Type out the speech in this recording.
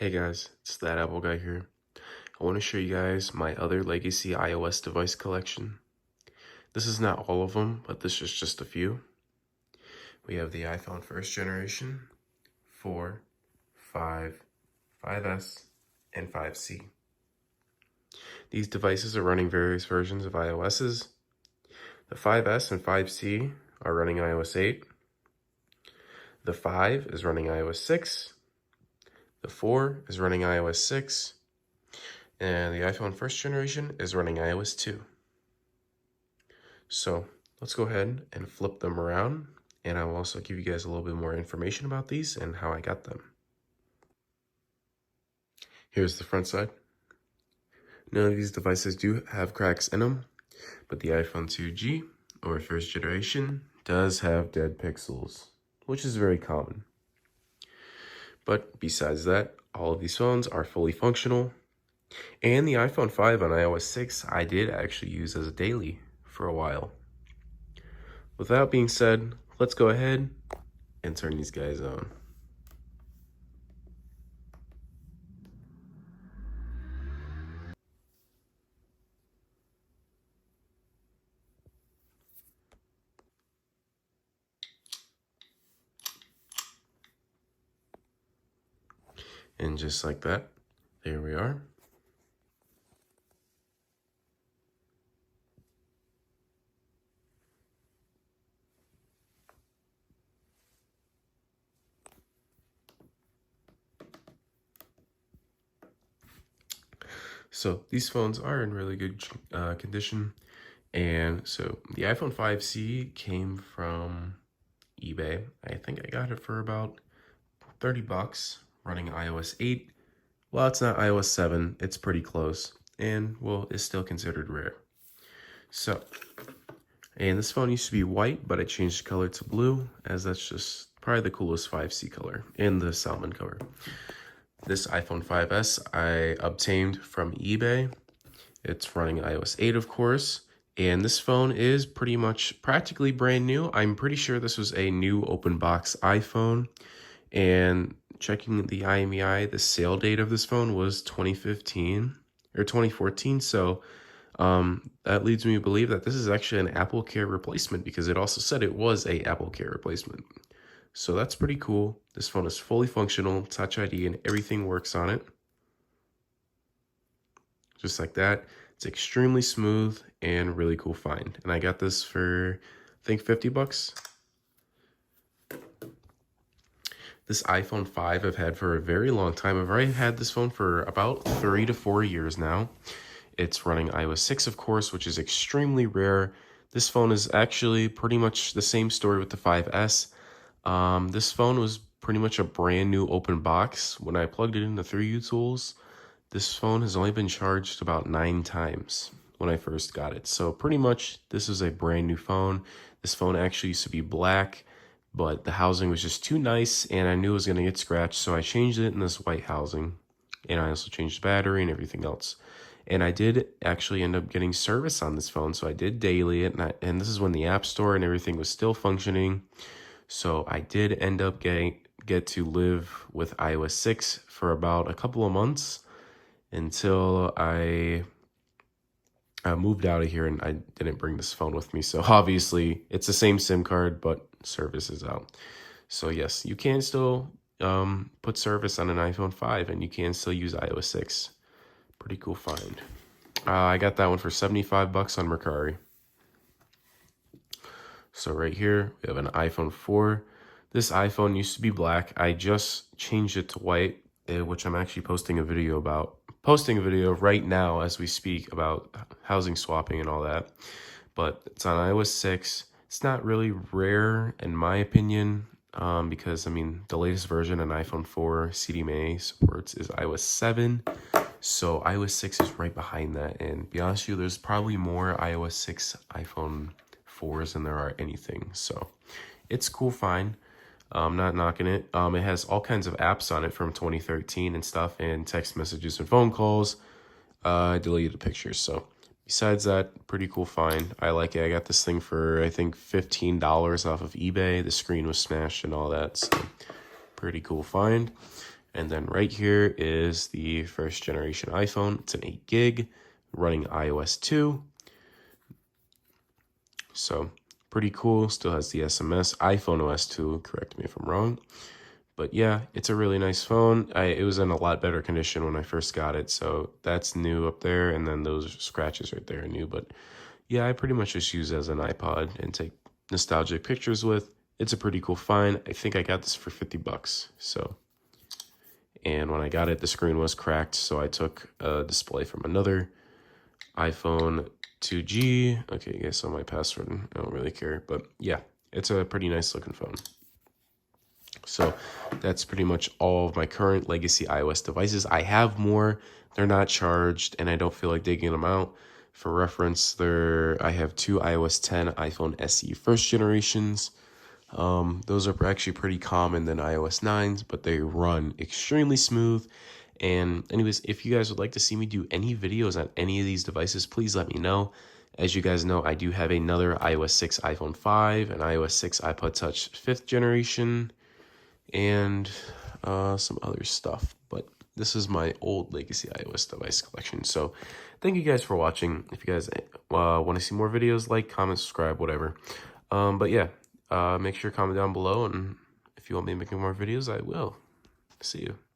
Hey guys, it's that Apple guy here. I want to show you guys my other legacy iOS device collection. This is not all of them, but this is just a few. We have the iPhone first generation, 4, 5, 5S, and 5C. These devices are running various versions of iOS's. The 5S and 5C are running iOS 8. The 5 is running iOS 6. The 4 is running iOS 6. And the iPhone first generation is running iOS 2. So let's go ahead and flip them around, and I'll also give you guys a little bit more information about these and how I got them. Here's the front side. None of these devices do have cracks in them, but the iPhone 2G, or first generation, does have dead pixels, which is very common. But besides that, all of these phones are fully functional. And the iPhone 5 on iOS 6, I did actually use as a daily for a while. With that being said, let's go ahead and turn these guys on. And just like that, there we are. So these phones are in really good condition. And so the iPhone 5C came from eBay. I think I got it for about 30 bucks running iOS 8. Well, it's not iOS 7. It's pretty close. And, well, it's still considered rare. So, and this phone used to be white, but I changed the color to blue, as that's just probably the coolest 5C color, and the salmon color. This iPhone 5S I obtained from eBay. It's running iOS 8, of course, and this phone is pretty much practically brand new. I'm pretty sure this was a new open box iPhone, and checking the IMEI, the sale date of this phone was 2015 or 2014, so that leads me to believe that this is actually an Apple Care replacement, because it also said it was a Apple Care replacement. So that's pretty cool. This phone is fully functional, Touch ID, and everything works on it. Just like that. It's extremely smooth and really cool find. And I got this for, I think, 50 bucks. This iPhone 5 I've had for a very long time. I've already had this phone for about 3 to 4 years now. It's running iOS 6, of course, which is extremely rare. This phone is actually pretty much the same story with the 5S. This phone was pretty much a brand new open box. When I plugged it into 3U Tools, this phone has only been charged about 9 times when I first got it. So pretty much this is a brand new phone. This phone actually used to be black, but the housing was just too nice and I knew it was going to get scratched. So I changed it in this white housing, and I also changed the battery and everything else. And I did actually end up getting service on this phone. So I did daily it, and this is when the App Store and everything was still functioning. So I did end up get to live with iOS 6 for about a couple of months until I moved out of here, and I didn't bring this phone with me. So obviously it's the same SIM card, but service is out. So yes, you can still put service on an iPhone 5, and you can still use iOS 6. Pretty cool find. I got that one for 75 bucks on Mercari. So right here, we have an iPhone 4. This iPhone used to be black. I just changed it to white, which I'm actually posting a video about. Posting a video right now as we speak about housing swapping and all that. But it's on iOS 6. It's not really rare in my opinion, because, I mean, the latest version on iPhone 4 CDMA supports is iOS 7. So iOS 6 is right behind that. And to be honest with you, there's probably more iOS 6 iPhone 4s than there are anything. So it's cool fine. I'm not knocking it. It has all kinds of apps on it from 2013 and stuff, and text messages and phone calls. I deleted the pictures. So besides that, pretty cool find. I like it. I got this thing for, I think, $15 off of eBay. The screen was smashed and all that. So pretty cool find. And then right here is the first generation iPhone. It's an 8 gig running iOS 2. So pretty cool. Still has the SMS, iPhone OS 2, correct me if I'm wrong. But yeah, it's a really nice phone. It was in a lot better condition when I first got it, so that's new up there, and then those scratches right there are new. But yeah, I pretty much just use it as an iPod and take nostalgic pictures with. It's a pretty cool find. I think I got this for 50 bucks. So, and when I got it, the screen was cracked, so I took a display from another iPhone 2G. Okay, you guys saw my password. I don't really care, but yeah, it's a pretty nice looking phone. So that's pretty much all of my current legacy iOS devices. I have more. They're not charged, and I don't feel like digging them out. For reference, I have two iOS 10 iPhone SE first generations. Those are actually pretty common than iOS 9s, but they run extremely smooth. And anyways, if you guys would like to see me do any videos on any of these devices, please let me know. As you guys know, I do have another iOS 6 iPhone 5, an iOS 6 iPod Touch 5th generation, and some other stuff. But this is my old legacy iOS device collection. So thank you guys for watching. If you guys want to see more videos, like, comment, subscribe, whatever. But yeah, make sure to comment down below, and if you want me to make more videos, I will. See you.